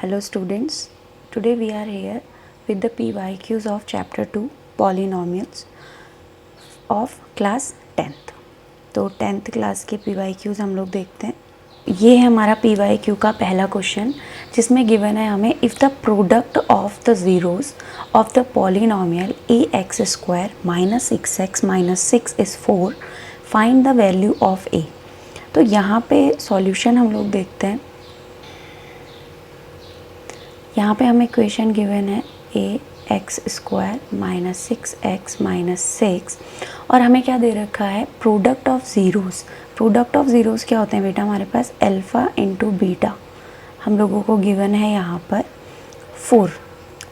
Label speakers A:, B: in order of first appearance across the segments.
A: Hello students, today we are here with the PYQs of chapter 2 polynomials of class 10th। तो 10th class के PYQs हम लोग देखते हैं। ये है हमारा PYQ का पहला क्वेश्चन जिसमें गिवन है हमें if the product of the zeros of the polynomial ax² minus 6x minus 6 is 4 find the value of a। तो यहाँ पे सॉल्यूशन हम लोग देखते हैं। यहाँ पे हमें इक्वेशन गिवन है ax² माइनस 6x माइनस 6 और हमें क्या दे रखा है product of zeros. Product of zeros क्या होते हैं बेटा, हमारे पास अल्फ़ा इंटू बीटा हम लोगों को गिवन है यहाँ पर 4।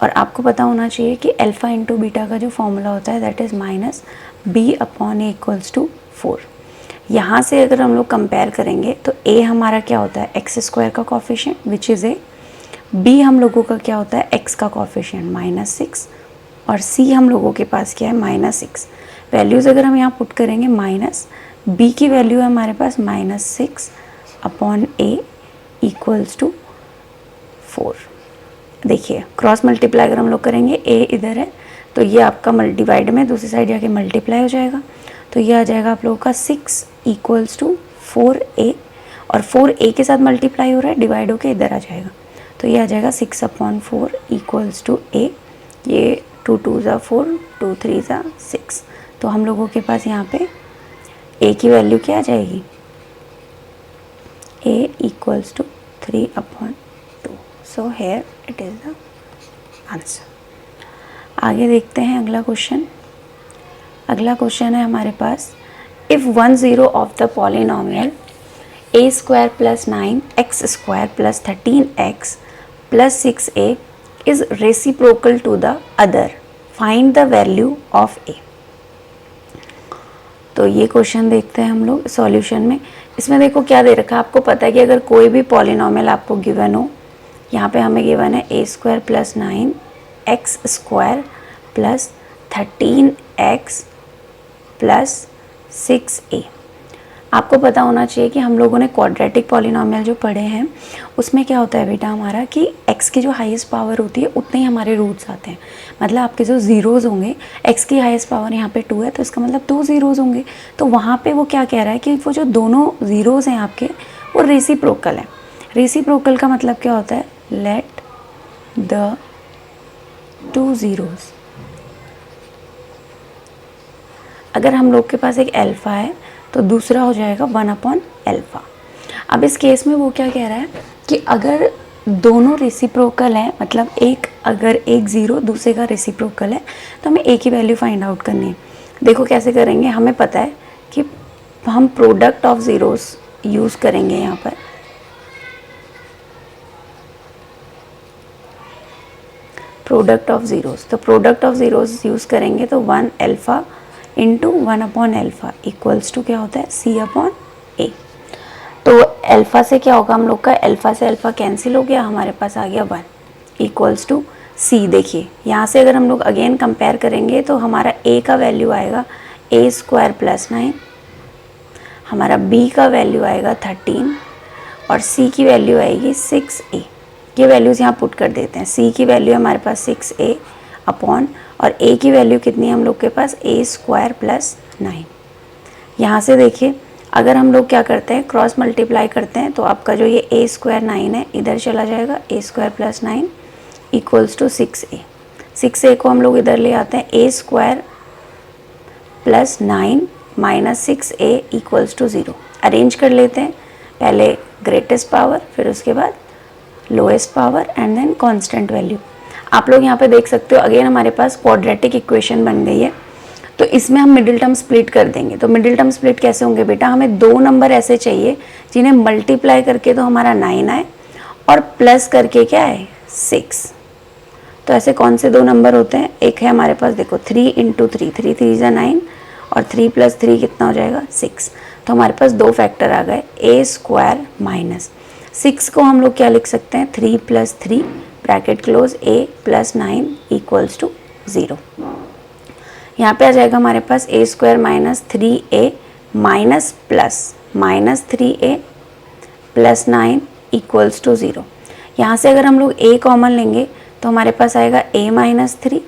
A: और आपको पता होना चाहिए कि अल्फ़ा इंटू बीटा का जो फॉर्मूला होता है that is minus b upon a equals to 4। यहाँ से अगर हम लोग कंपेयर करेंगे तो a हमारा क्या होता है x² का coefficient which is a, b हम लोगों का क्या होता है x का कोफिशिएंट माइनस 6 और c हम लोगों के पास क्या है माइनस 6। वैल्यूज़ अगर हम यहाँ पुट करेंगे माइनस b की वैल्यू है हमारे पास minus 6 upon a equals to 4। देखिए क्रॉस मल्टीप्लाई अगर हम लोग करेंगे a इधर है तो ये आपका डिवाइड में दूसरी साइड जाके मल्टीप्लाई हो जाएगा तो ये आ जाएगा आप लोगों का 6 इक्वल्स टू 4a और 4a के साथ मल्टीप्लाई हो रहा है डिवाइड होके इधर आ जाएगा तो ये आ जाएगा 6 अपॉन 4 इक्वल्स टू a। ये 2 2 ज़ा 4 2 3 ज़ा 6 तो हम लोगों के पास यहाँ पे a की वैल्यू क्या आ जाएगी a equals to 3 upon 2। So here it is the answer. आगे देखते हैं अगला क्वेश्चन। अगला क्वेश्चन है हमारे पास if 1 0 of the polynomial a² plus 9x² plus 13x plus 6a is reciprocal to the other, find the value of a। तो ये क्वेश्चन देखते हैं हम लोग सॉल्यूशन में। इसमें देखो क्या दे रखा है, आपको पता है कि अगर कोई भी पॉलिनोमियल आपको गिवन हो, यहाँ पे हमें गिवन है a² plus 9x² plus 13x plus 6a। आपको पता होना चाहिए कि हम लोगों ने क्वाड्रेटिक पॉलिनोमियल जो पढ़े हैं उसमें क्या होता है बेटा हमारा कि x की जो हाईएस्ट पावर होती है उतने ही हमारे रूट्स आते हैं। मतलब आपके जो ज़ीरोज़ होंगे x की हाईएस्ट पावर यहाँ पे 2 है तो इसका मतलब 2 ज़ीरोज़ होंगे। तो वहाँ पे वो क्या कह रहा है कि वो जो दोनों ज़ीरोज़ हैं आपके वो रेसिप्रोकल है। रेसिप्रोकल का मतलब क्या होता है लेट द 2 ज़ीरोज़, अगर हम लोग के पास एक अल्फ़ा है तो दूसरा हो जाएगा 1 अपॉन अल्फ़ा। अब इस केस में वो क्या कह रहा है कि अगर दोनों रेसिप्रोकल हैं, मतलब अगर एक ज़ीरो दूसरे का रेसिप्रोकल है तो हमें a की वैल्यू फाइंड आउट करनी है। देखो कैसे करेंगे, हमें पता है कि हम प्रोडक्ट ऑफ ज़ीरोज़ यूज़ करेंगे यहाँ पर। प्रोडक्ट ऑफ ज़ीरोज़, तो प्रोडक्ट ऑफ ज़ीरोज़ यूज़ करेंगे तो 1 alpha into 1 upon alpha equals to क्या होता है c अपॉन a। तो अल्फ़ा से क्या होगा हम लोग का, अल्फ़ा से अल्फ़ा कैंसिल हो गया, हमारे पास आ गया 1 इक्वल्स टू c। देखिए यहाँ से अगर हम लोग अगेन कंपेयर करेंगे तो हमारा a का वैल्यू आएगा a² प्लस 9, हमारा b का वैल्यू आएगा 13 और c की वैल्यू आएगी 6a। ये वैल्यूज़ यहाँ पुट कर देते हैं। c की वैल्यू हमारे पास 6a अपॉन और a की वैल्यू कितनी है हम लोग के पास a² प्लस 9। यहाँ से देखिए अगर हम लोग क्या करते हैं क्रॉस मल्टीप्लाई करते हैं तो आपका जो ये a² 9 है इधर चला जाएगा a² plus 9 equals to 6a। 6a को हम लोग इधर ले आते हैं a² plus 9 minus 6a equals to 0। Arrange कर लेते हैं, पहले ग्रेटेस्ट पावर फिर उसके बाद lowest power and then constant value. आप लोग यहाँ पे देख सकते हो अगेन हमारे पास क्वाड्रेटिक इक्वेशन बन गई है तो इसमें हम मिडिल टर्म स्प्लिट कर देंगे। तो मिडिल टर्म स्प्लिट कैसे होंगे बेटा, हमें 2 नंबर ऐसे चाहिए जिन्हें मल्टीप्लाई करके तो हमारा 9 आए और प्लस करके क्या है 6। तो ऐसे कौन से 2 नंबर होते हैं, एक है हमारे पास देखो 3 इंटू 3 3 3 ज़ा 9 और 3 प्लस 3 कितना हो जाएगा 6। तो हमारे पास 2 फैक्टर आ गए a² माइनस 6 को हम लोग क्या लिख सकते हैं 3 plus 3 bracket close a plus 9 equals to 0। यहाँ पे आ जाएगा हमारे पास a² minus 3a minus plus minus 3a plus 9 equals to 0। यहाँ से अगर हम लोग a कॉमन लेंगे तो हमारे पास आएगा a माइनस 3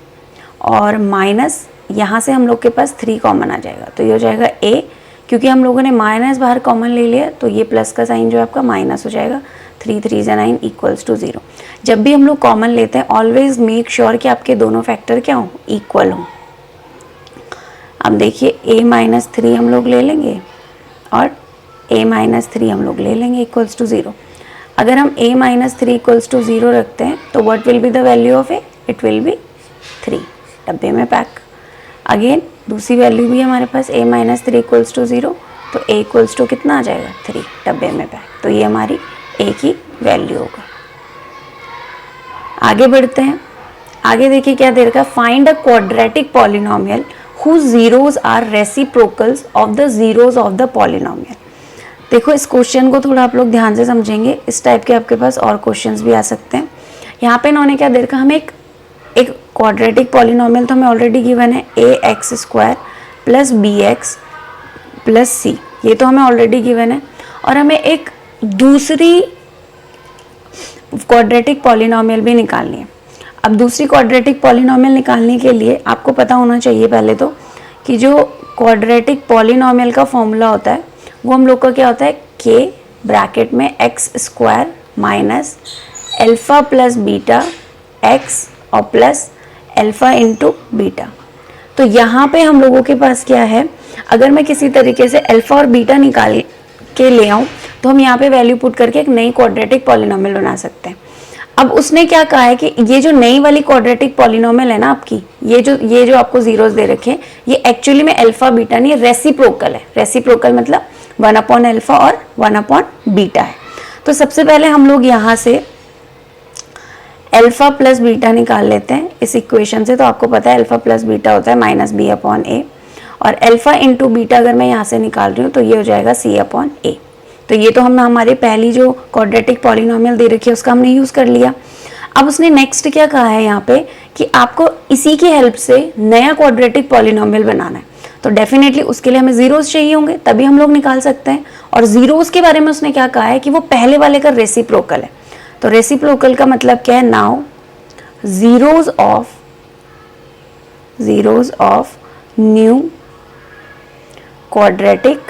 A: और माइनस यहाँ से हम लोग के पास 3 कॉमन आ जाएगा, तो ये हो जाएगा a, क्योंकि हम लोगों ने माइनस बाहर कॉमन ले लिया तो ये प्लस का साइन जो है आपका माइनस हो जाएगा। 3 3 9 इक्वल्स टू 0। जब भी हम लोग कॉमन लेते हैं ऑलवेज मेक श्योर कि आपके दोनों फैक्टर क्या हो, इक्वल हो। अब देखिए a माइनस 3 हम लोग ले लेंगे और a माइनस 3 हम लोग ले लेंगे इक्वल्स टू 0। अगर हम a माइनस 3 इक्वल्स टू 0 रखते हैं तो what will be the value of a, it will be 3, डब्बे में पैक। अगेन दूसरी वैल्यू भी हमारे पास a माइनस 3 इक्वल्स टू 0, तो a इक्वल्स टू कितना आ जाएगा 3, डब्बे में पैक। तो ये हमारी a की वैल्यू होगा। आगे बढ़ते हैं। आगे देखिए क्या दे रखा है, find a quadratic polynomial whose zeros are reciprocals of the zeros of the polynomial। देखो इस क्वेश्चन को थोड़ा आप लोग ध्यान से समझेंगे, इस टाइप के आपके पास और क्वेश्चंस भी आ सकते हैं। यहाँ पे इन्होंने क्या दे रखा, हमें एक क्वाड्रेटिक पॉलिनोमियल तो हमें ऑलरेडी गिवन है ax² plus bx plus c, ये तो हमें ऑलरेडी गिवन है। और हमें एक दूसरी क्वाड्रेटिक पॉलिनोमियल भी निकालनी है। अब दूसरी क्वाड्रेटिक पॉलिनोमियल निकालने के लिए आपको पता होना चाहिए पहले तो कि जो क्वाड्रेटिक पॉलिनोमियल का फॉर्मूला होता है वो हम लोग का क्या होता है, k ब्रैकेट में x² minus alpha plus beta x और प्लस अल्फा इंटू बीटा। तो यहाँ पे हम लोगों के पास क्या है, अगर मैं किसी तरीके से अल्फा और बीटा निकाल के ले आऊँ तो हम यहाँ पे वैल्यू पुट करके एक नई क्वाड्रेटिक पॉलिनोमियल बना सकते हैं। अब उसने क्या कहा है कि ये जो नई वाली क्वाड्रेटिक पॉलिनोमियल है ना आपकी, ये जो आपको जीरोस दे रखे हैं, ये एक्चुअली में अल्फा बीटा नहीं है, रेसिप्रोकल है। रेसिप्रोकल मतलब 1 अपॉन अल्फा और 1 अपॉन बीटा है। तो सबसे पहले हम लोग यहाँ से अल्फा प्लस बीटा निकाल लेते हैं इस इक्वेशन से। तो आपको पता है अल्फा प्लस बीटा होता है माइनस बी अपॉन ए, और अल्फा इंटू बीटा अगर मैं यहाँ से निकाल रही हूँ तो ये हो जाएगा सी अपॉन ए। तो ये तो हम हमारे पहली जो क्वाड्रेटिक पॉलिनोमियल दे रखी है उसका हमने यूज़ कर लिया। अब उसने नेक्स्ट क्या कहा है यहाँ पे कि आपको इसी की हेल्प से नया क्वाड्रेटिक पॉलिनोमियल बनाना है। तो डेफिनेटली उसके लिए हमें जीरोस चाहिए होंगे, तभी हम लोग निकाल सकते हैं। और जीरोस के बारे में उसने क्या कहा है कि वो पहले वाले का रेसिप्रोकल है। तो रेसिप्रोकल का मतलब क्या है, now zeros of new quadratic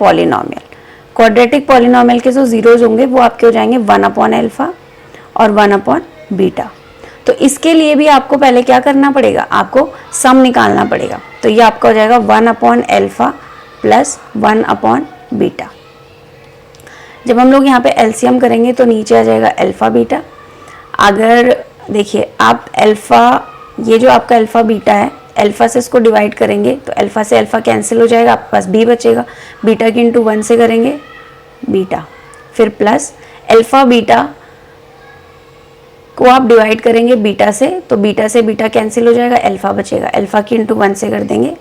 A: polynomial. Quadratic polynomial के जो जीरोस होंगे वो आपके हो जाएंगे 1 अपॉन अल्फा और 1 अपॉन बीटा। तो इसके लिए भी आपको पहले क्या करना पड़ेगा, आपको सम निकालना पड़ेगा। तो ये आपका हो जाएगा 1 upon alpha plus 1 upon beta. जब हम लोग यहाँ पे एलसीएम करेंगे तो नीचे आ जाएगा अल्फा बीटा। अगर देखिए आप अल्फा, ये जो आपका अल्फा बीटा है, अल्फा से इसको डिवाइड करेंगे तो अल्फा से अल्फा कैंसिल हो जाएगा, आपके पास बी बचेगा। बीटा की इंटू 1 से करेंगे बीटा, फिर प्लस अल्फा बीटा को आप डिवाइड करेंगे बीटा से, तो बीटा से बीटा कैंसिल हो जाएगा, अल्फा बचेगा। अल्फा की इंटू 1 से कर देंगे,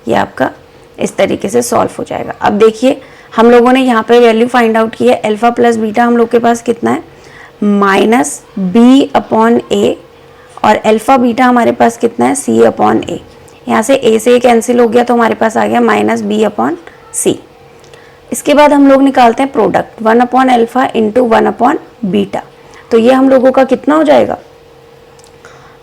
A: ये आपका इस तरीके से सॉल्व हो जाएगा। अब देखिए हम लोगों ने यहाँ पे वैल्यू फाइंड आउट की है, अल्फा प्लस बीटा हम लोग के पास कितना है, माइनस बी अपॉन ए, और अल्फा बीटा हमारे पास कितना है, सी अपॉन ए। यहाँ से ए से कैंसिल हो गया तो हमारे पास आ गया माइनस बी अपॉन सी। इसके बाद हम लोग निकालते हैं product 1 upon alpha into 1 upon beta. तो ये हम लोगों का कितना हो जाएगा,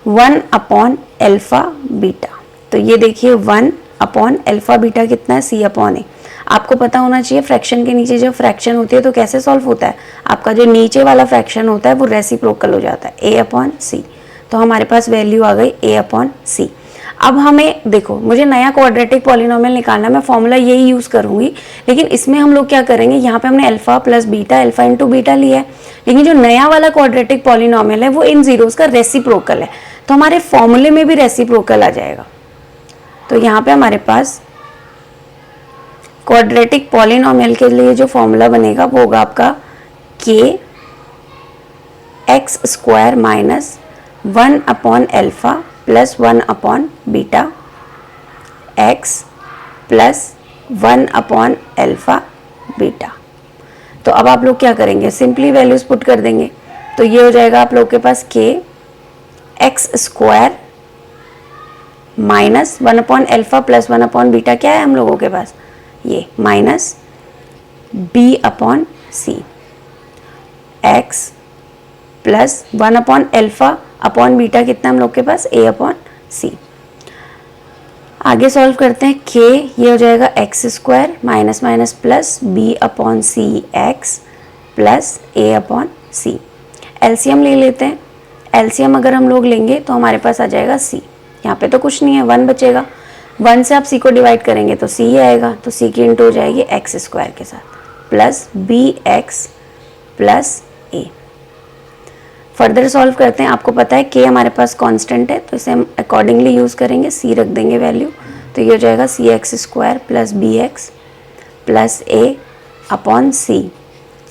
A: 1 अपॉन अल्फा बीटा। तो ये देखिए 1 अपॉन अल्फा बीटा कितना है, सी अपॉन ए। आपको पता होना चाहिए फ्रैक्शन के नीचे जब फ्रैक्शन होती है तो कैसे सॉल्व होता है, आपका जो नीचे वाला फ्रैक्शन होता है वो रेसिप्रोकल हो जाता है, ए अपॉन सी। तो हमारे पास वैल्यू आ गई ए अपॉन सी। अब हमें देखो, मुझे नया क्वाड्रेटिक पॉलिनोमियल निकालना, मैं फॉर्मूला यही यूज़ करूंगी, लेकिन इसमें हम लोग क्या करेंगे, यहाँ पे हमने alpha plus beta, alpha into beta लिया है, लेकिन जो नया वाला क्वाड्रेटिक पॉलिनोमियल है वो इन जीरोस का रेसिप्रोकल है, तो हमारे फॉर्मूले में भी रेसिप्रोकल आ जाएगा। तो यहाँ पे हमारे पास क्वाड्रेटिक पॉलिनोमियल के लिए जो फॉर्मूला बनेगा वो होगा आपका k x² minus 1 upon alpha plus 1 upon beta x plus 1 upon alpha beta. तो अब आप लोग क्या करेंगे, सिंपली वैल्यूज पुट कर देंगे। तो ये हो जाएगा आप लोग के पास k x² minus 1 upon alpha plus 1 upon beta, क्या है हम लोगों के पास, ये माइनस b अपॉन सी, x plus 1 upon alpha upon beta कितना हम लोग के पास a अपॉन सी। आगे सॉल्व करते हैं, k ये हो जाएगा X square minus minus plus b upon C X plus a upon C. LCM ले लेते हैं, एलसीएम अगर हम लोग लेंगे तो हमारे पास आ जाएगा c। यहाँ पे तो कुछ नहीं है, 1 बचेगा, 1 से आप c को डिवाइड करेंगे तो c आएगा, तो c की इंटू हो जाएगी एक्स स्क्वायर के साथ plus B x plus a। Further solve करते हैं, आपको पता है k हमारे पास कांस्टेंट है तो इसे हम अकॉर्डिंगली यूज़ करेंगे, c रख देंगे वैल्यू, तो ये हो जाएगा C x square plus B x plus a upon C.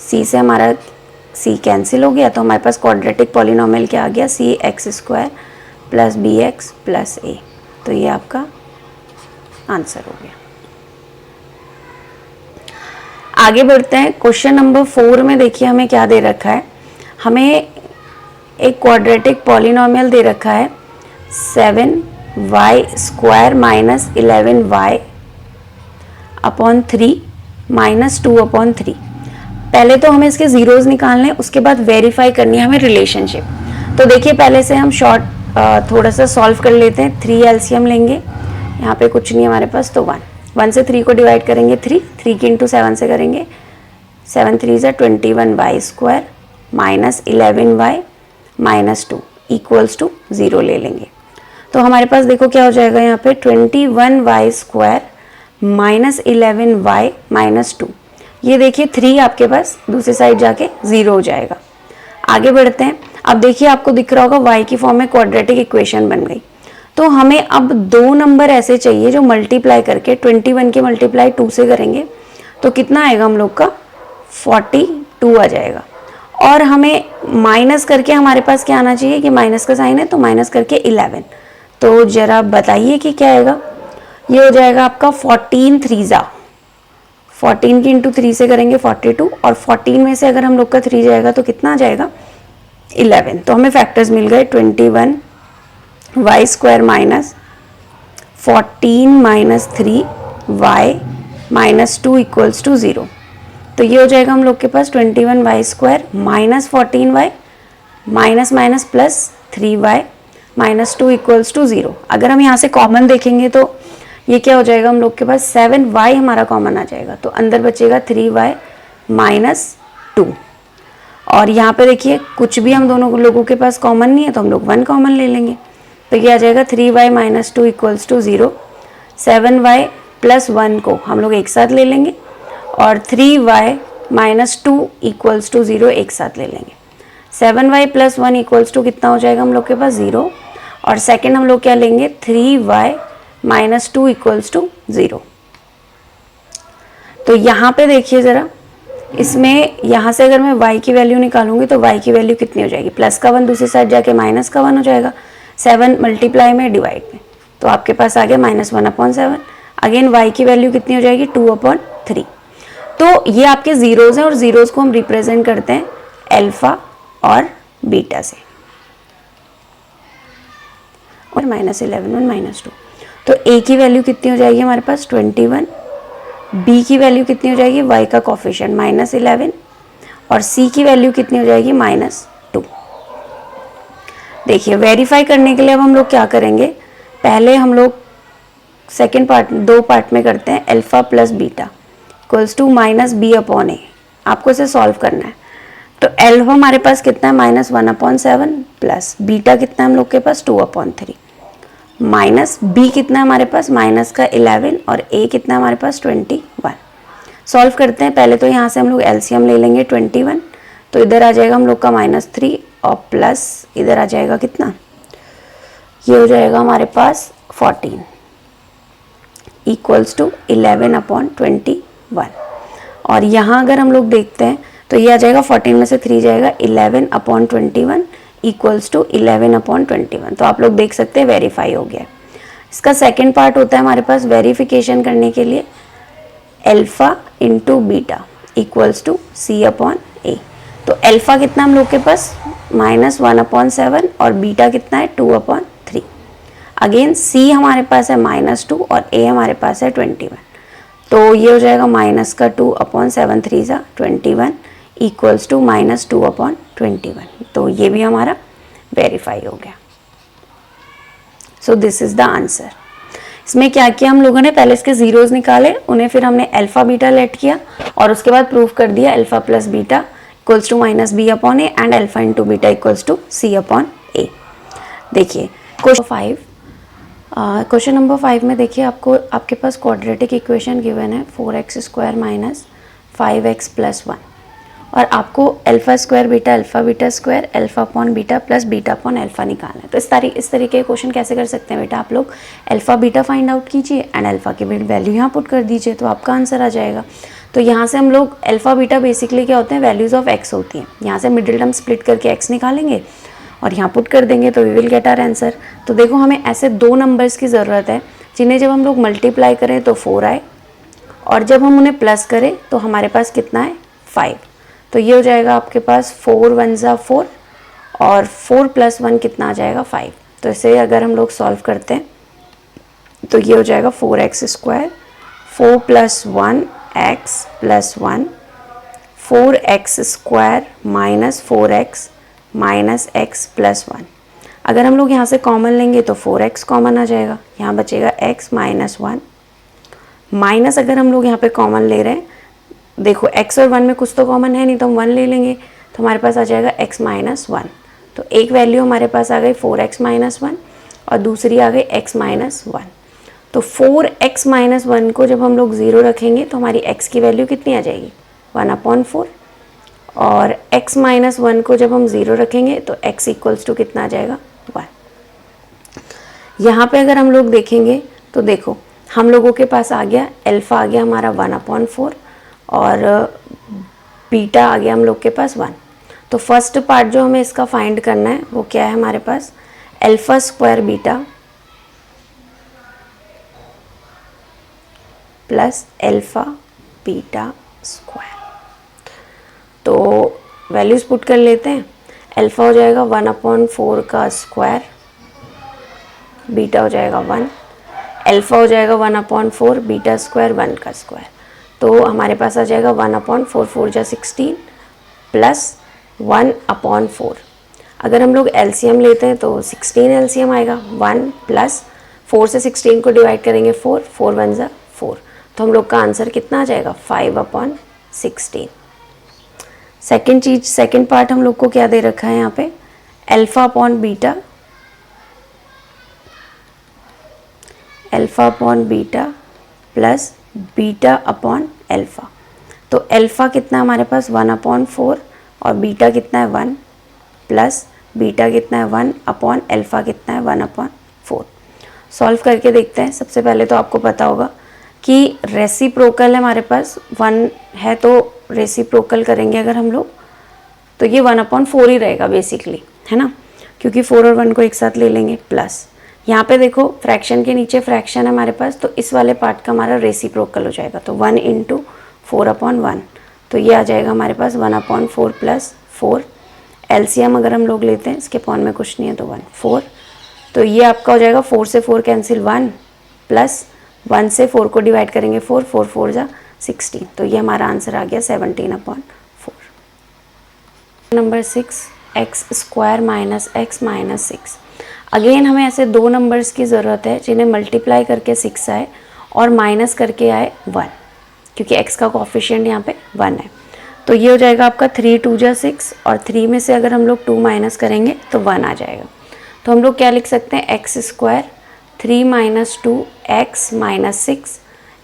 A: c से हमारा c कैंसिल हो गया तो हमारे पास क्वाड्रेटिक पॉलिनोमियल क्या आ गया, C x square plus B x plus a। तो ये आपका आंसर हो गया। आगे बढ़ते हैं, क्वेश्चन नंबर 4 में देखिए हमें क्या दे रखा है, हमें एक क्वाड्रेटिक पॉलिनोमियल दे रखा है 7y square minus 11y upon 3 minus 2 upon 3। पहले तो हमें इसके जीरोज निकालने हैं, उसके बाद वेरीफाई करनी है हमें रिलेशनशिप। तो देखिए पहले से हम शॉर्ट थोड़ा सा सॉल्व कर लेते हैं, 3 एलसीएम लेंगे, यहाँ पे कुछ नहीं है हमारे पास तो 1 से 3 को डिवाइड करेंगे 3 की इंटू 7 से करेंगे, 7 3 ज़ा 21y square minus 11y minus 2 equals to 0 ले लेंगे। तो हमारे पास देखो क्या हो जाएगा, यहाँ पे 21y square minus 11y minus 2, ये देखिए 3 आपके पास दूसरी साइड जाके 0 हो जाएगा। आगे बढ़ते हैं, अब देखिए आपको दिख रहा होगा y की फॉर्म में क्वाड्रेटिक इक्वेशन बन गई। तो हमें अब 2 नंबर ऐसे चाहिए जो मल्टीप्लाई करके 21 के मल्टीप्लाई 2 से करेंगे तो कितना आएगा हम लोग का 42 आ जाएगा। और हमें माइनस करके हमारे पास क्या आना चाहिए कि माइनस का साइन है तो माइनस करके 11। तो जरा बताइए कि क्या आएगा, ये हो जाएगा आपका 14 3 ज़ा 14 की इंटू 3 से करेंगे 42, और 14 में से अगर हम लोग का 3 जाएगा तो कितना आ जाएगा 11। तो हमें फैक्टर्स मिल गए 21y square minus 14 minus 3y minus 2 equals to 0। तो ये हो जाएगा हम लोग के पास 21y square minus 14y minus minus plus 3y minus 2 equals to 0। अगर हम यहाँ से कॉमन देखेंगे तो ये क्या हो जाएगा हम लोग के पास 7y हमारा कॉमन आ जाएगा, तो अंदर बचेगा 3y माइनस 2। और यहाँ पे देखिए कुछ भी हम दोनों लोगों के पास कॉमन नहीं है तो हम लोग 1 कॉमन ले लेंगे, तो ये आ जाएगा 3y minus 2 equals to 0। 7y plus 1 को हम लोग एक साथ ले लेंगे और 3y माइनस 2 इक्वल्स टू 0 एक साथ ले लेंगे। 7y प्लस 1 इक्वल्स टू कितना हो जाएगा हम लोग के पास 0, और सेकेंड हम लोग क्या लेंगे 3y माइनस 2 इक्वल्स टू 0। तो यहाँ पे देखिए ज़रा, इसमें यहाँ से अगर मैं y की वैल्यू निकालूंगी तो y की वैल्यू कितनी हो जाएगी, प्लस का 1 दूसरी साइड जाके माइनस का 1 हो जाएगा, 7 मल्टीप्लाई में डिवाइड में, तो आपके पास आ गया माइनस 1 अपॉन 7। अगेन y की वैल्यू कितनी हो जाएगी 2 अपॉन 3। तो ये आपके जीरोज हैं और जीरोज को हम रिप्रेजेंट करते हैं अल्फा और बीटा से, और माइनस 11 और माइनस 2। तो a की वैल्यू कितनी हो जाएगी हमारे पास 21, b की वैल्यू कितनी हो जाएगी y का कोफिशिएंट माइनस 11, और c की वैल्यू कितनी हो जाएगी माइनस 2। देखिए वेरीफाई करने के लिए अब हम लोग क्या करेंगे, पहले हम लोग सेकेंड पार्ट 2 पार्ट में करते हैं, alpha plus beta equals to minus B upon A. आपको इसे सॉल्व करना है। तो अल्फा हमारे पास कितना है माइनस 1 अपॉन 7 प्लस बीटा कितना है हम लोग के पास 2 अपॉन 3 माइनस बी कितना है हमारे पास माइनस का 11 और ए कितना है हमारे पास 21। सॉल्व करते हैं, पहले तो यहाँ से हम लोग एलसीएम ले लेंगे 21, तो इधर आ जाएगा हम लोग का -3 और प्लस इधर आ जाएगा कितना, ये हो जाएगा हमारे पास 14 इक्वल्स टू 11 अपॉन 21। और यहाँ अगर हम लोग देखते हैं तो ये आ जाएगा 14 में से 3 जाएगा 11 अपॉन 21 इक्वल्स टू 11 अपॉन 21। तो आप लोग देख सकते हैं वेरीफाई हो गया। इसका सेकेंड पार्ट होता है हमारे पास वेरिफिकेशन करने के लिए alpha into beta equals to C upon A. तो अल्फा कितना हम लोग के पास -1 अपॉन 7 और बीटा कितना है 2 अपॉन 3। अगेन सी हमारे पास है -2 और ए हमारे पास है 21। तो ये हो जाएगा -2 अपॉन 7 3 ज़ा 21 इक्वल्स टू -2 अपॉन 21। तो ये भी हमारा वेरीफाई हो गया। सो दिस इज द आंसर। इसमें क्या किया हम लोगों ने, पहले इसके जीरोज निकाले, उन्हें फिर हमने अल्फा बीटा लेट किया और उसके बाद प्रूव कर दिया alpha plus beta equals to minus B upon A and alpha into beta equals to C upon A. देखिए क्वेश्चन नंबर 5 में देखिए आपको आपके पास क्वाड्रेटिक इक्वेशन गिवन है 4x square minus 5x plus 1 और आपको alpha square beta square alpha upon beta plus beta upon alpha निकालना है। तो इस तरीके के क्वेश्चन कैसे कर सकते हैं बेटा, आप लोग अल्फा बीटा फाइंड आउट कीजिए एंड अल्फा की वैल्यू यहाँ पुट कर दीजिए तो आपका आंसर आ जाएगा। तो यहाँ से हम लोग अल्फा बीटा बेसिकली क्या होते हैं, वैल्यूज़ ऑफ एक्स होती हैं। यहाँ से मिडिल टर्म स्प्लिट करके एक्स निकालेंगे और यहाँ पुट कर देंगे तो we will get our answer. तो देखो हमें ऐसे दो नंबर्स की ज़रूरत है जिन्हें जब हम लोग मल्टीप्लाई करें तो 4 आए और जब हम उन्हें प्लस करें तो हमारे पास कितना है 5। तो ये हो जाएगा आपके पास 4 1 ज़ा 4 और 4 प्लस 1 कितना आ जाएगा 5। तो इसे अगर हम लोग सॉल्व करते हैं तो ये हो जाएगा 4x square 4 plus 1 x plus 1 4x square minus 4x minus x plus 1। अगर हम लोग यहाँ से कॉमन लेंगे तो 4x कॉमन आ जाएगा, यहाँ बचेगा x माइनस 1 माइनस अगर हम लोग यहाँ पे कॉमन ले रहे हैं, देखो x और 1 में कुछ तो कॉमन है नहीं तो हम 1 ले लेंगे तो हमारे पास आ जाएगा x माइनस 1। तो एक वैल्यू हमारे पास आ गई 4x माइनस 1 और दूसरी आ गई x माइनस 1। तो 4x माइनस 1 को जब हम लोग 0 रखेंगे तो हमारी x की वैल्यू कितनी आ जाएगी 1/4 और x माइनस 1 को जब हम 0 रखेंगे तो x इक्वल्स टू कितना आ जाएगा 1। यहाँ पे अगर हम लोग देखेंगे तो देखो हम लोगों के पास आ गया अल्फा आ गया हमारा 1/4 और बीटा आ गया हम लोग के पास 1। तो फर्स्ट पार्ट जो हमें इसका फाइंड करना है वो क्या है हमारे पास, alpha square beta plus alpha beta square. तो वैल्यूज पुट कर लेते हैं। अल्फा हो जाएगा 1/4 का स्क्वायर, बीटा हो जाएगा 1, अल्फा हो जाएगा 1/4 बीटा स्क्वायर 1 का स्क्वायर। तो हमारे पास आ जाएगा 1/4 4 जा 16 प्लस 1/4। अगर हम लोग एलसीएम लेते हैं तो 16 एलसीएम आएगा, 1 प्लस 4 से 16 को डिवाइड करेंगे 4 4 1 जा 4। तो हम लोग का आंसर कितना आ जाएगा 5/16। सेकेंड पार्ट हम लोग को क्या दे रखा है यहाँ पे, alpha upon beta plus beta upon alpha. तो अल्फा कितना हमारे पास 1/4 और बीटा कितना है 1 प्लस बीटा कितना है 1 अपॉन अल्फा कितना है 1/4। सॉल्व करके देखते हैं। सबसे पहले तो आपको पता होगा कि रेसिप्रोकल है हमारे पास 1 है तो रेसिप्रोकल करेंगे अगर हम लोग तो ये 1/4 ही रहेगा बेसिकली, है ना, क्योंकि 4 और 1 को एक साथ ले लेंगे। प्लस यहाँ पे देखो फ्रैक्शन के नीचे फ्रैक्शन है हमारे पास तो इस वाले पार्ट का हमारा रेसिप्रोकल हो जाएगा। तो 1 × 4/1 तो ये आ जाएगा हमारे पास 1/4 प्लस 4। एलसीएम अगर हम लोग लेते हैं इसके अपॉन में कुछ नहीं है तो 1 4। तो ये आपका हो जाएगा 4 से 4 कैंसिल 1 प्लस 1 से 4 को डिवाइड करेंगे 4 4 4 जा 16। तो ये हमारा आंसर आ गया 17/4। Number 6 x square minus x minus 6। Again हमें ऐसे दो नंबर्स की ज़रूरत है जिन्हें मल्टीप्लाई करके 6 आए और माइनस करके आए 1, क्योंकि x का कोफिशिएंट यहाँ पे 1 है। तो ये हो जाएगा आपका 3 2 जा 6 और 3 में से अगर हम लोग 2 माइनस करेंगे तो 1 आ जाएगा। तो हम लोग क्या लिख सकते हैं, x square 3 minus 2 x minus 6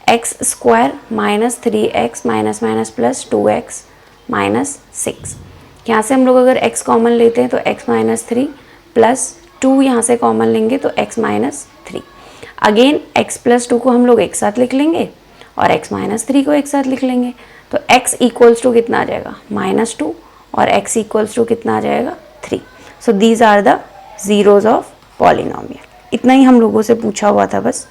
A: x square minus 3x minus minus plus 2x minus 6। यहाँ से हम लोग अगर x कॉमन लेते हैं तो x माइनस 3 प्लस 2 यहाँ से कॉमन लेंगे तो x minus 3। Again x plus 2 को हम लोग एक साथ लिख लेंगे और x माइनस 3 को एक साथ लिख लेंगे। तो x इक्वल्स टू कितना आ जाएगा -2 और x इक्वल्स टू कितना आ जाएगा 3। So these are the zeros of polynomial. इतना ही हम लोगों से पूछा हुआ था बस।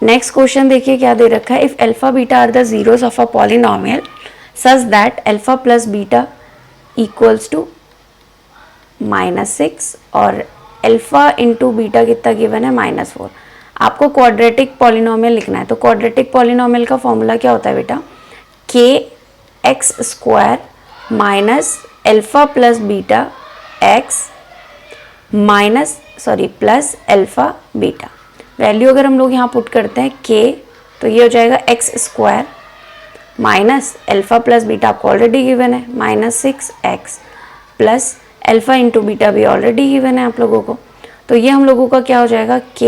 A: नेक्स्ट क्वेश्चन देखिए क्या दे रखा है, if alpha beta are the zeros of a polynomial such that alpha plus beta equals to -6 और अल्फा इंटू बीटा कितना गिवन है -4। आपको क्वाड्रेटिक पॉलिनोमियल लिखना है। तो क्वाड्रेटिक पॉलिनोमियल का फॉर्मूला क्या होता है बेटा, k x square minus alpha plus beta x plus alpha beta. Value अगर हम लोग यहाँ पुट करते हैं k, तो ये हो जाएगा X square minus alpha plus beta आपको ऑलरेडी गिवन है -6x plus alpha into beta भी ऑलरेडी गिवन है आप लोगों को। तो ये हम लोगों का क्या हो जाएगा k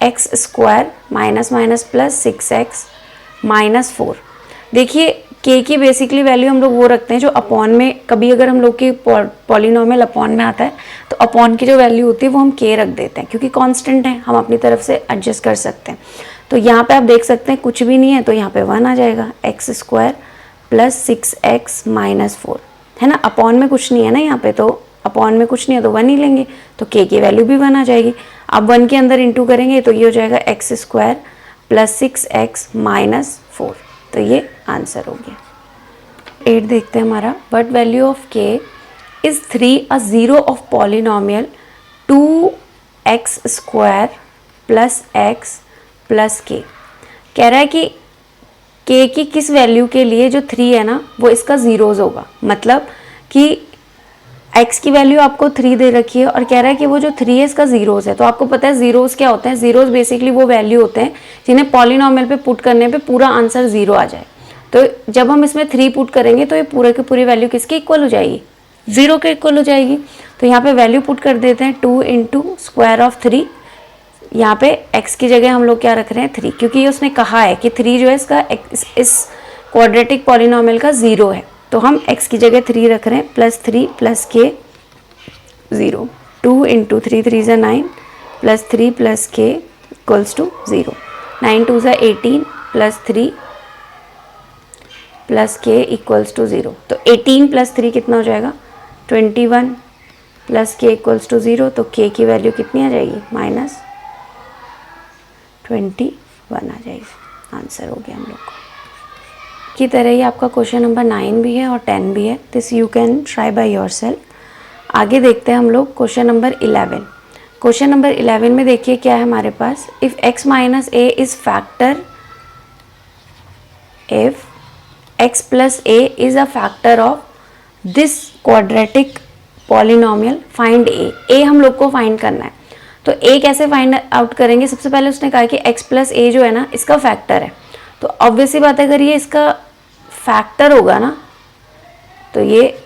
A: x square minus minus plus 6x -4। देखिए k की बेसिकली वैल्यू हम लोग वो रखते हैं जो अपॉन में, कभी अगर हम लोग की पॉलिनोमियल अपॉन में आता है तो अपॉन की जो वैल्यू होती है वो हम k रख देते हैं, क्योंकि कांस्टेंट है हम अपनी तरफ से एडजस्ट कर सकते हैं। तो यहाँ पे आप देख सकते हैं कुछ भी नहीं है तो यहाँ पे 1 आ जाएगा, एक्स स्क्वायर प्लस 6x -4 है ना। अपॉन में कुछ नहीं है ना यहाँ पे, तो अपॉन में कुछ नहीं है तो 1 ही लेंगे, तो k की वैल्यू भी 1 आ जाएगी। अब 1 के अंदर इंटू करेंगे तो ये हो जाएगा एक्स स्क्वायर प्लस 6x -4, तो ये आंसर हो गया। 8 देखते हैं हमारा, what value of k is 3 a zero of polynomial 2x square plus x plus k। कह रहा है कि k की किस वैल्यू के लिए जो 3 है ना वो इसका जीरोज होगा, मतलब कि x की वैल्यू आपको 3 दे रखी है और कह रहा है कि वो जो 3 है इसका जीरोज है। तो आपको पता है जीरोज क्या होते हैं, जीरोज बेसिकली वो वैल्यू होते हैं जिन्हें पॉलिनोमियल पे पुट करने पे पूरा आंसर 0 आ जाए। तो जब हम इसमें 3 पुट करेंगे तो ये पूरे की पूरी वैल्यू किसके इक्वल हो जाएगी, 0 के इक्वल हो जाएगी। तो यहाँ पे वैल्यू पुट कर देते हैं 2 इंटू स्क्वायर ऑफ 3, यहाँ पे x की जगह हम लोग क्या रख रहे हैं 3, क्योंकि ये उसने कहा है कि 3 जो है इसका इस क्वाड्रेटिक पॉलिनोमियल का 0 है, तो हम x की जगह 3 रख रहे हैं प्लस 3 प्लस k 0, 2 इंटू 3 3 ज़ा 9 plus 3 plus k equals to 0, 9 2 ज़ा 18 plus 3 plus k equals to 0। तो 18 प्लस 3 कितना हो जाएगा 21 प्लस k इक्वल्स टू 0, तो k की वैल्यू कितनी आ जाएगी -21 आ जाएगी। आंसर हो गया हम लोग को। की तरह ही आपका क्वेश्चन नंबर 9 भी है और 10 भी है, this you can try by yourself. आगे देखते हैं हम लोग क्वेश्चन नंबर 11। क्वेश्चन नंबर 11 में देखिए क्या है हमारे पास, if x minus a is factor, if x plus a is a factor of this quadratic polynomial find a हम लोग को फाइंड करना है। तो a कैसे फाइंड आउट करेंगे, सबसे पहले उसने कहा कि x प्लस a जो है ना इसका फैक्टर है, तो ऑब्वियस सी बात है अगर ये इसका फैक्टर होगा ना तो ये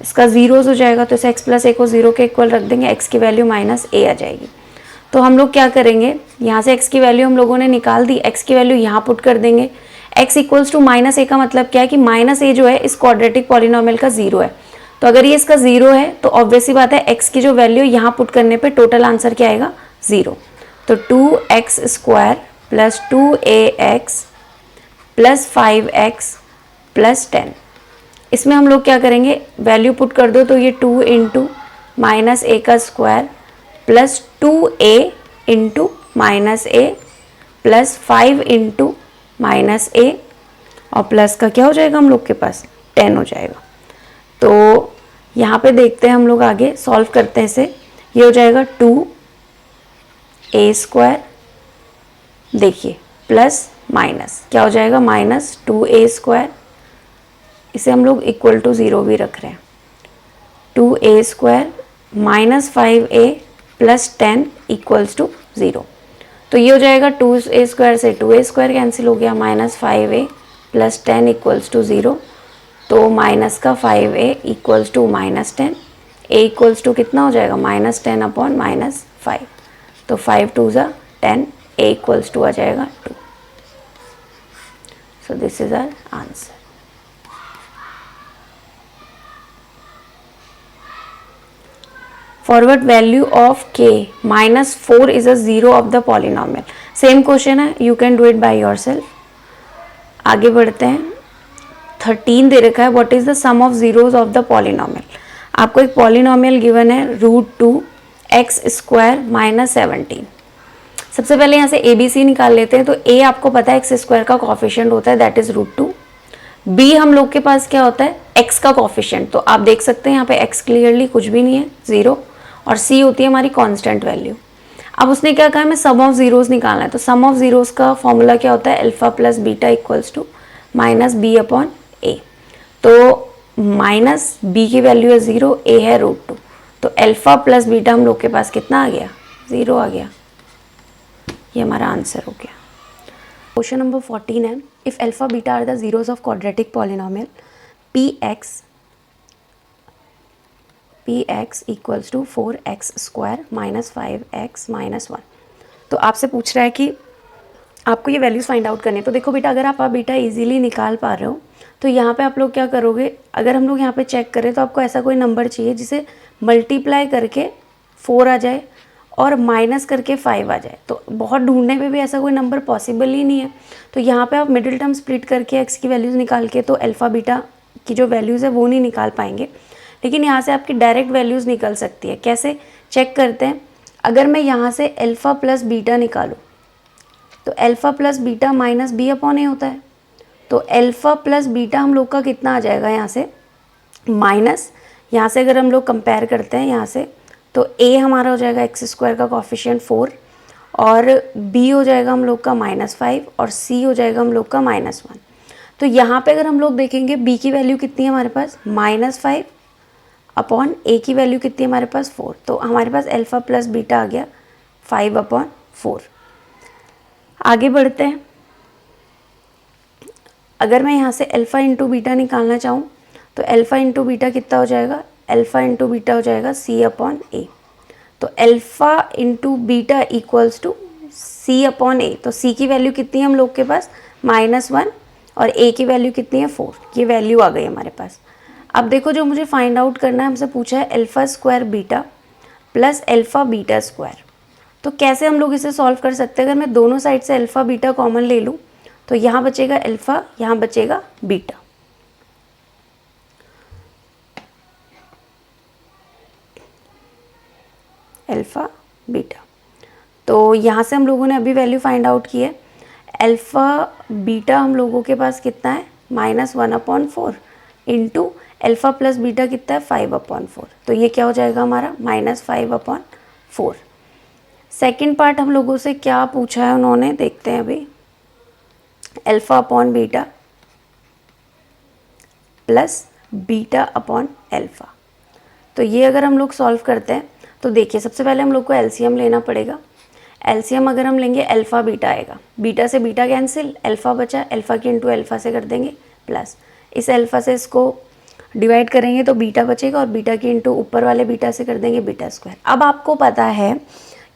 A: इसका जीरोज हो जाएगा, तो इसे x प्लस a को 0 के इक्वल रख देंगे, x की वैल्यू -a आ जाएगी। तो हम लोग क्या करेंगे, यहाँ से x की वैल्यू हम लोगों ने निकाल दी, x की वैल्यू यहाँ पुट कर देंगे। x इक्वल्स टू -a का मतलब क्या है कि -a जो है इस क्वाड्रेटिक पॉलिनोमियल का 0 है, तो अगर ये इसका 0 है तो ऑब्वियस सी बात है x की जो वैल्यू यहाँ पुट करने पे टोटल आंसर क्या आएगा 0। तो 2x square plus 2ax plus 5x plus 10, इसमें हम लोग क्या करेंगे वैल्यू पुट कर दो, तो ये 2 इंटू -a का square plus 2a into -a plus 5 into -a और प्लस का क्या हो जाएगा हम लोग के पास 10 हो जाएगा। तो यहाँ पे देखते हैं हम लोग आगे सॉल्व करते हैं इसे, ये हो जाएगा 2a स्क्वायर, देखिए प्लस माइनस क्या हो जाएगा -2a स्क्वायर, इसे हम लोग इक्वल टू 0 भी रख रहे हैं, 2a square -5a plus 10 equals to 0। तो ये हो जाएगा 2a स्क्वायर से 2a स्क्वायर कैंसिल हो गया, -5a प्लस 10 इक्वल्स टू 0, तो माइनस का 5a equals to -10, a equals to कितना हो जाएगा -10 अपॉन -5, तो 5 2 ज़ा 10, a इक्वल्स टू आ जाएगा 2। So this is our answer. For what value of k -4 is a zero of the polynomial, same question है, you can do it by yourself। आगे बढ़ते हैं, 13 दे रखा है, what is the sum of zeros of the polynomial. आपको एक polynomial given है √2x स्क्वायर -17। सबसे पहले यहाँ से ABC निकाल लेते हैं, तो a आपको पता है x स्क्वायर का कॉफिशिएंट होता है दैट इज √2, b हम लोग के पास क्या होता है x का कॉफिशिएंट, तो आप देख सकते हैं यहाँ पे x क्लियरली कुछ भी नहीं है 0, और c होती है हमारी कांस्टेंट वैल्यू। अब उसने क्या कहा, हमें सम ऑफ जीरोज निकालना है, तो सम ऑफ जीरोज का फॉर्मूला क्या होता है alpha plus beta equals to -b upon a। तो माइनस बी की वैल्यू है 0, ए है √2, तो अल्फा प्लस बीटा हम लोग के पास कितना आ गया, 0 आ गया। ये हमारा आंसर हो गया। क्वेश्चन नंबर 14 है, if alpha beta are the zeros of quadratic polynomial P X equals to 4x² minus 5x minus 1। तो आपसे पूछ रहा है कि आपको ये वैल्यूज़ फाइंड आउट करनी है। तो देखो बेटा, अगर आप बीटा इजीली निकाल पा रहे हो तो यहाँ पे आप लोग क्या करोगे, अगर हम लोग यहाँ पे चेक करें तो आपको ऐसा कोई नंबर चाहिए जिसे मल्टीप्लाई करके 4 आ जाए और माइनस करके 5 आ जाए। तो बहुत ढूंढने पे भी ऐसा कोई नंबर पॉसिबल ही नहीं है। तो यहाँ पे आप मिडिल टर्म स्प्लिट करके एक्स की वैल्यूज़ निकाल के तो अल्फ़ा बीटा की जो वैल्यूज़ है वो नहीं निकाल पाएंगे, लेकिन यहाँ से आपकी डायरेक्ट वैल्यूज़ निकल सकती है। कैसे चेक करते हैं, अगर मैं यहाँ से अल्फ़ा प्लस बीटा निकालूँ तो alpha plus beta minus B upon A होता है। तो अल्फ़ा प्लस बीटा हम लोग का कितना आ जाएगा यहाँ से, माइनस, यहाँ से अगर हम लोग कंपेयर करते हैं यहाँ से तो ए हमारा हो जाएगा x² का कोफिशिएंट 4 और b हो जाएगा हम लोग का -5 और c हो जाएगा हम लोग का -1। तो यहाँ पे अगर हम लोग देखेंगे b की वैल्यू कितनी है हमारे पास, -5 अपॉन a की वैल्यू कितनी है हमारे पास 4। तो हमारे पास अल्फ़ा प्लस बीटा आ गया 5/4। आगे बढ़ते हैं, अगर मैं यहाँ से अल्फ़ा इंटू बीटा निकालना चाहूँ तो अल्फ़ा इंटू बीटा कितना हो जाएगा, अल्फ़ा इंटू बीटा हो जाएगा c/a। तो alpha into beta equals to c/a। तो c की वैल्यू कितनी है हम लोग के पास, -1 और a की वैल्यू कितनी है 4। ये वैल्यू आ गई हमारे पास। अब देखो, जो मुझे फाइंड आउट करना है, हमसे पूछा है alpha beta plus alpha beta square. तो कैसे हम लोग इसे सॉल्व कर सकते हैं, अगर मैं दोनों साइड से अल्फ़ा बीटा कॉमन ले लूँ तो यहाँ बचेगा अल्फ़ा, यहाँ बचेगा बीटा। अल्फ़ा बीटा, तो यहाँ से हम लोगों ने अभी वैल्यू फाइंड आउट की है। अल्फ़ा बीटा हम लोगों के पास कितना है, -1/4 इंटू अल्फ़ा प्लस बीटा कितना है 5/4। तो ये क्या हो जाएगा हमारा, -5/4। सेकेंड पार्ट हम लोगों से क्या पूछा है उन्होंने, देखते हैं अभी। Alpha upon beta plus beta upon alpha. तो ये अगर हम लोग सॉल्व करते हैं तो देखिए, सबसे पहले हम लोग को एलसीएम लेना पड़ेगा। एलसीएम अगर हम लेंगे अल्फ़ा बीटा आएगा, बीटा से बीटा कैंसिल, अल्फ़ा बचा, अल्फ़ा की इंटू अल्फ़ा से कर देंगे प्लस, इस अल्फ़ा से इसको डिवाइड करेंगे तो बीटा बचेगा और बीटा की इंटू ऊपर वाले बीटा से कर देंगे बीटा स्क्वायर। अब आपको पता है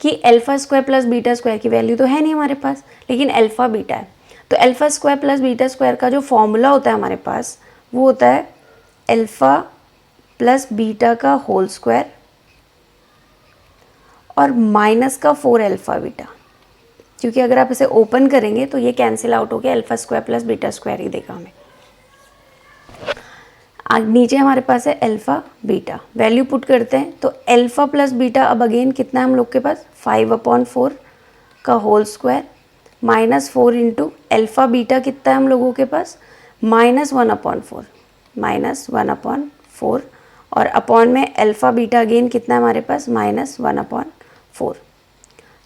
A: कि अल्फ़ा² प्लस बीटा स्क्वायर की वैल्यू तो है नहीं हमारे पास, लेकिन अल्फ़ा बीटा है। तो अल्फ़ा² प्लस बीटा स्क्वायर का जो फॉर्मूला होता है हमारे पास वो होता है अल्फ़ा प्लस बीटा का होल स्क्वायर और माइनस का 4 अल्फ़ा बीटा, क्योंकि अगर आप इसे ओपन करेंगे तो ये कैंसिल आउट हो गया, अल्फ़ा² प्लस बीटा स्क्वायर ही देगा हमें। नीचे हमारे पास है अल्फ़ा बीटा, वैल्यू पुट करते हैं तो अल्फ़ा प्लस बीटा अब अगेन कितना है हम लोग के पास, 5/4 का whole square -4 into alpha beta कितना है हम लोगों के पास, -1/4 और अपॉन में अल्फ़ा बीटा अगेन कितना है हमारे पास, -1/4।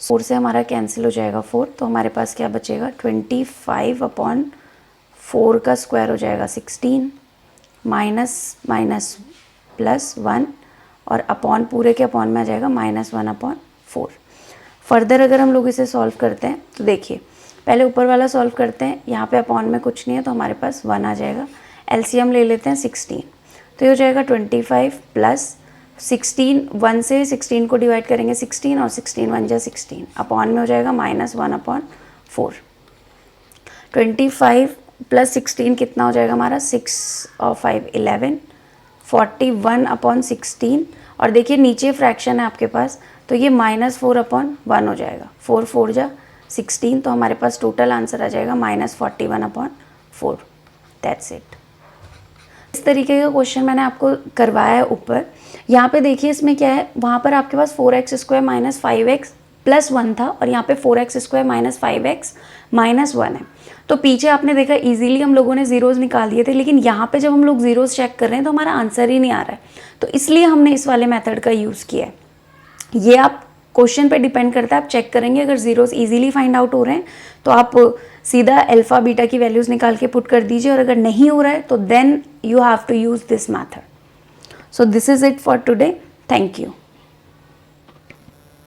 A: 4 से हमारा कैंसिल हो जाएगा 4, तो हमारे पास क्या बचेगा, 25/4 का स्क्वायर हो जाएगा 16, माइनस प्लस 1 और अपॉन पूरे के अपॉन में आ जाएगा -1/4। फर्दर अगर हम लोग इसे सॉल्व करते हैं तो देखिए, पहले ऊपर वाला सॉल्व करते हैं, यहाँ पे अपॉन में कुछ नहीं है तो हमारे पास 1 आ जाएगा। एलसीएम ले लेते हैं 16, तो ये हो जाएगा 25 प्लस 16, 1 से 16 को डिवाइड करेंगे 16 और 16 1 जा 16, अपॉन में हो जाएगा -1/4। 25 प्लस 16 कितना हो जाएगा हमारा, 6 और 5 11, 41/16 और देखिए नीचे फ्रैक्शन है आपके पास तो ये -4/1 हो जाएगा, 4 4 जा 16, तो हमारे पास टोटल आंसर आ जाएगा -41/4। That's it. इस तरीके का क्वेश्चन मैंने आपको करवाया है ऊपर। यहाँ पे देखिए इसमें क्या है, वहाँ पर आपके पास 4x² माइनस 5x प्लस 1 था और यहाँ पे 4x² माइनस 5x माइनस 1 है। तो पीछे आपने देखा इजीली हम लोगों ने जीरोज़ निकाल दिए थे, लेकिन यहाँ पे जब हम लोग जीरोज़ चेक कर रहे हैं तो हमारा आंसर ही नहीं आ रहा है, तो इसलिए हमने इस वाले मेथड का यूज़ किया है। ये आप क्वेश्चन पे डिपेंड करता है, आप चेक करेंगे अगर जीरोस इजीली फाइंड आउट हो रहे हैं तो आप सीधा अल्फा बीटा की वैल्यूज़ निकाल के पुट कर दीजिए, और अगर नहीं हो रहा है तो then you have to use this method. So this is it for today. Thank you.